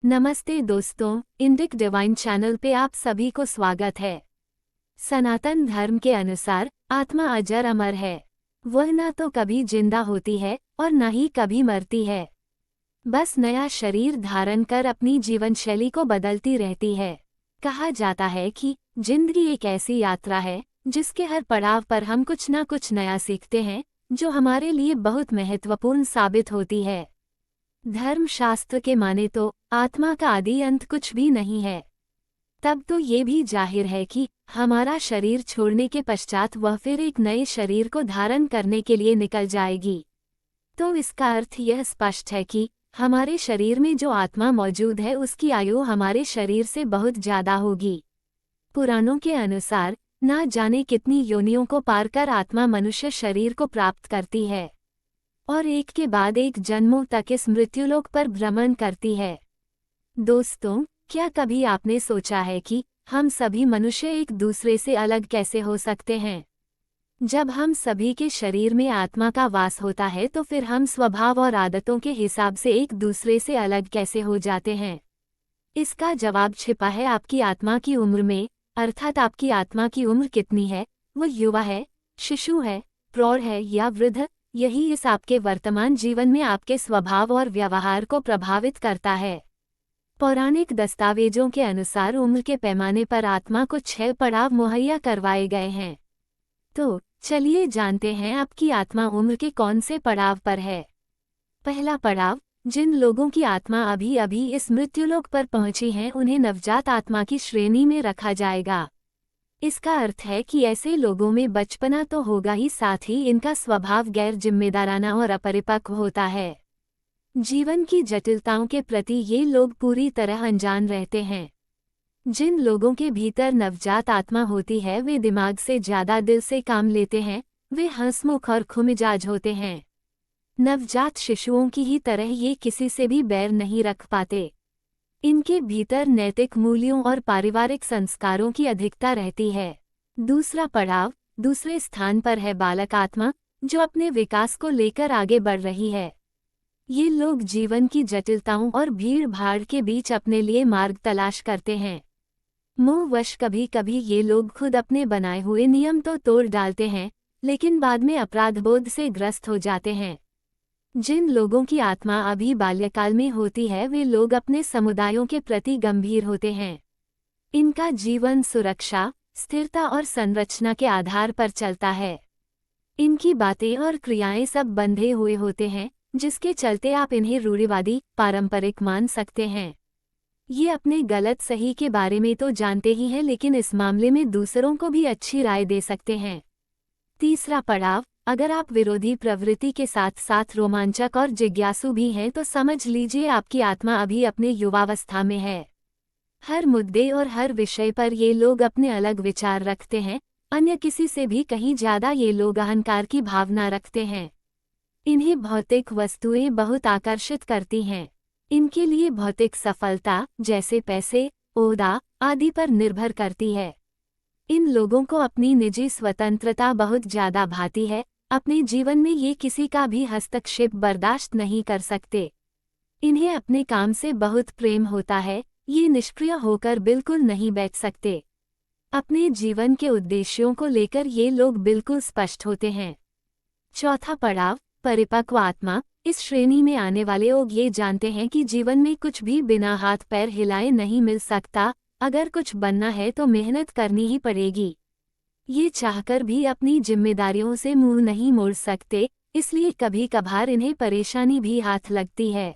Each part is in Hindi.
नमस्ते दोस्तों, इंडिक डिवाइन चैनल पे आप सभी को स्वागत है। सनातन धर्म के अनुसार आत्मा अजर अमर है। वह न तो कभी जिंदा होती है और न ही कभी मरती है। बस नया शरीर धारण कर अपनी जीवन शैली को बदलती रहती है। कहा जाता है कि जिंदगी एक ऐसी यात्रा है जिसके हर पड़ाव पर हम कुछ न कुछ नया सीखते हैं, जो हमारे लिए बहुत महत्वपूर्ण साबित होती है। धर्मशास्त्र के माने तो आत्मा का आदि अंत कुछ भी नहीं है। तब तो ये भी जाहिर है कि हमारा शरीर छोड़ने के पश्चात वह फिर एक नए शरीर को धारण करने के लिए निकल जाएगी। तो इसका अर्थ यह स्पष्ट है कि हमारे शरीर में जो आत्मा मौजूद है उसकी आयु हमारे शरीर से बहुत ज्यादा होगी। पुराणों के अनुसार ना जाने कितनी योनियों को पार कर आत्मा मनुष्य शरीर को प्राप्त करती है और एक के बाद एक जन्मों तक इस मृत्युलोक पर भ्रमण करती है। दोस्तों, क्या कभी आपने सोचा है कि हम सभी मनुष्य एक दूसरे से अलग कैसे हो सकते हैं? जब हम सभी के शरीर में आत्मा का वास होता है तो फिर हम स्वभाव और आदतों के हिसाब से एक दूसरे से अलग कैसे हो जाते हैं? इसका जवाब छिपा है आपकी आत्मा की उम्र में। अर्थात आपकी आत्मा की उम्र कितनी है, वो युवा है, शिशु है, प्रौढ़ है या वृद्ध, यही इस आपके वर्तमान जीवन में आपके स्वभाव और व्यवहार को प्रभावित करता है। पौराणिक दस्तावेजों के अनुसार उम्र के पैमाने पर आत्मा को 6 पड़ाव मुहैया करवाए गए हैं। तो चलिए जानते हैं आपकी आत्मा उम्र के कौन से पड़ाव पर है। पहला पड़ाव, जिन लोगों की आत्मा अभी अभी इस मृत्युलोक पर पहुंची हैं उन्हें नवजात आत्मा की श्रेणी में रखा जाएगा। इसका अर्थ है कि ऐसे लोगों में बचपना तो होगा ही, साथ ही इनका स्वभाव गैर जिम्मेदाराना और अपरिपक्व होता है। जीवन की जटिलताओं के प्रति ये लोग पूरी तरह अनजान रहते हैं। जिन लोगों के भीतर नवजात आत्मा होती है वे दिमाग से ज्यादा दिल से काम लेते हैं। वे हंसमुख और खुमिजाज होते हैं। नवजात शिशुओं की ही तरह ये किसी से भी बैर नहीं रख पाते। इनके भीतर नैतिक मूल्यों और पारिवारिक संस्कारों की अधिकता रहती है। दूसरा पड़ाव, दूसरे स्थान पर है बालक आत्मा, जो अपने विकास को लेकर आगे बढ़ रही है। ये लोग जीवन की जटिलताओं और भीड़ भाड़ के बीच अपने लिए मार्ग तलाश करते हैं। मोहवश कभी कभी ये लोग खुद अपने बनाए हुए नियम तो तोड़ डालते हैं, लेकिन बाद में अपराधबोध से ग्रस्त हो जाते हैं। जिन लोगों की आत्मा अभी बाल्यकाल में होती है वे लोग अपने समुदायों के प्रति गंभीर होते हैं। इनका जीवन सुरक्षा, स्थिरता और संरचना के आधार पर चलता है। इनकी बातें और क्रियाएं सब बंधे हुए होते हैं, जिसके चलते आप इन्हें रूढ़िवादी, पारंपरिक मान सकते हैं। ये अपने गलत सही के बारे में तो जानते ही हैं, लेकिन इस मामले में दूसरों को भी अच्छी राय दे सकते हैं। तीसरा पड़ाव, अगर आप विरोधी प्रवृत्ति के साथ साथ रोमांचक और जिज्ञासु भी हैं तो समझ लीजिए आपकी आत्मा अभी अपने युवावस्था में है। हर मुद्दे और हर विषय पर ये लोग अपने अलग विचार रखते हैं। अन्य किसी से भी कहीं ज्यादा ये लोग अहंकार की भावना रखते हैं। इन्हें भौतिक वस्तुएं बहुत आकर्षित करती हैं। इनके लिए भौतिक सफलता, जैसे पैसे, ओहदा आदि पर निर्भर करती है। इन लोगों को अपनी निजी स्वतंत्रता बहुत ज्यादा भाती है। अपने जीवन में ये किसी का भी हस्तक्षेप बर्दाश्त नहीं कर सकते। इन्हें अपने काम से बहुत प्रेम होता है। ये निष्क्रिय होकर बिल्कुल नहीं बैठ सकते। अपने जीवन के उद्देश्यों को लेकर ये लोग बिल्कुल स्पष्ट होते हैं। चौथा पड़ाव, परिपक्व आत्मा। इस श्रेणी में आने वाले लोग ये जानते हैं कि जीवन में कुछ भी बिना हाथ पैर हिलाए नहीं मिल सकता। अगर कुछ बनना है तो मेहनत करनी ही पड़ेगी। ये चाहकर भी अपनी जिम्मेदारियों से मुंह नहीं मोड़ सकते, इसलिए कभी कभार इन्हें परेशानी भी हाथ लगती है।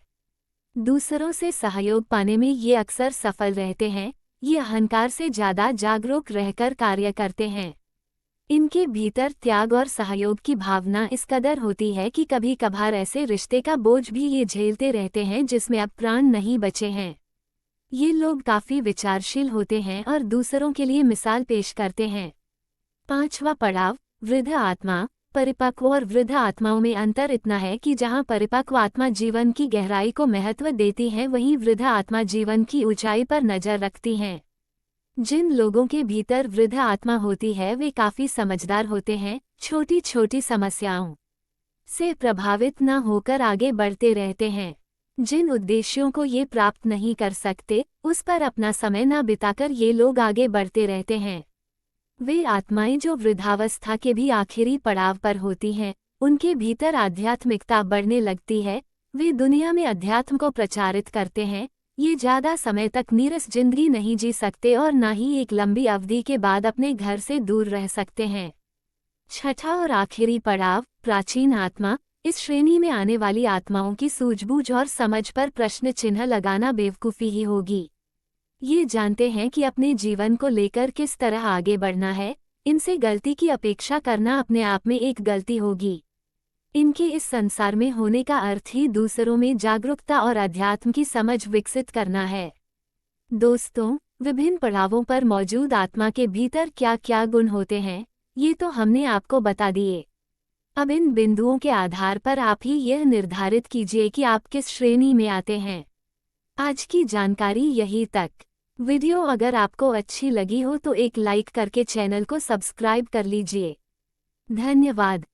दूसरों से सहयोग पाने में ये अक्सर सफल रहते हैं। ये अहंकार से ज्यादा जागरूक रहकर कार्य करते हैं। इनके भीतर त्याग और सहयोग की भावना इस कदर होती है कि कभी कभार ऐसे रिश्ते का बोझ भी ये झेलते रहते हैं जिसमें अब प्राण नहीं बचे हैं। ये लोग काफी विचारशील होते हैं और दूसरों के लिए मिसाल पेश करते हैं। पांचवा पड़ाव, वृद्ध आत्मा। परिपक्व और वृद्ध आत्माओं में अंतर इतना है कि जहां परिपक्व आत्मा जीवन की गहराई को महत्व देती है, वहीं वृद्ध आत्मा जीवन की ऊंचाई पर नजर रखती हैं। जिन लोगों के भीतर वृद्ध आत्मा होती है वे काफी समझदार होते हैं। छोटी छोटी समस्याओं से प्रभावित न होकर आगे बढ़ते रहते हैं। जिन उद्देश्यों को ये प्राप्त नहीं कर सकते, उस पर अपना समय न बिताकर ये लोग आगे बढ़ते रहते हैं। वे आत्माएं जो वृद्धावस्था के भी आखिरी पड़ाव पर होती हैं, उनके भीतर आध्यात्मिकता बढ़ने लगती है, वे दुनिया में अध्यात्म को प्रचारित करते हैं। ये ज़्यादा समय तक नीरस जिंदगी नहीं जी सकते और न ही एक लंबी अवधि के बाद अपने घर से दूर रह सकते हैं। छठा और आखिरी पड़ाव, प्राचीन आत्मा। इस श्रेणी में आने वाली आत्माओं की सूझबूझ और समझ पर प्रश्न चिन्ह लगाना बेवकूफ़ी ही होगी। ये जानते हैं कि अपने जीवन को लेकर किस तरह आगे बढ़ना है, इनसे गलती की अपेक्षा करना अपने आप में एक गलती होगी। इनके इस संसार में होने का अर्थ ही दूसरों में जागरूकता और अध्यात्म की समझ विकसित करना है। दोस्तों, विभिन्न पड़ावों पर मौजूद आत्मा के भीतर क्या क्या गुण होते हैं, ये तो हमने आपको बता दिए। अब इन बिंदुओं के आधार पर आप ही यह निर्धारित कीजिए कि आप किस श्रेणी में आते हैं। आज की जानकारी यही तक। वीडियो अगर आपको अच्छी लगी हो तो एक लाइक करके चैनल को सब्सक्राइब कर लीजिए। धन्यवाद।